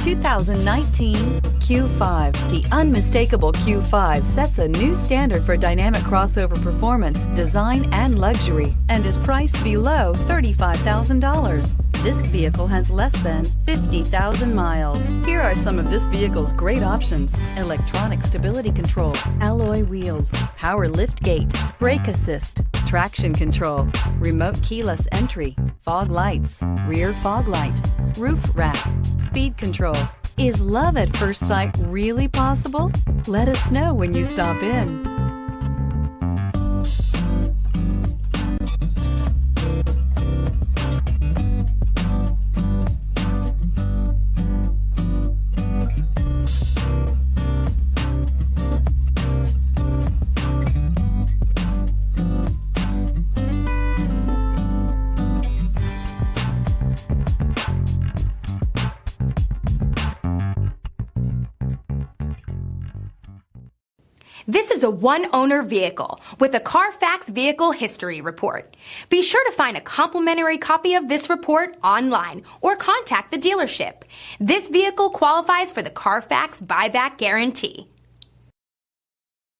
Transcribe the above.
2019 Q5. The unmistakable Q5 sets a new standard for dynamic crossover performance, design, and luxury, and is priced below $35,000. This vehicle has less than 50,000 miles. Here are some of this vehicle's great options: electronic stability control, alloy wheels, power liftgate, brake assist, traction control, remote keyless entry, fog lights, rear fog light, roof rack, speed control. Is love at first sight really possible? Let us know when you stop in. This is a one-owner vehicle with a CARFAX Vehicle History Report. Be sure to find a complimentary copy of this report online or contact the dealership. This vehicle qualifies for the CARFAX Buyback Guarantee.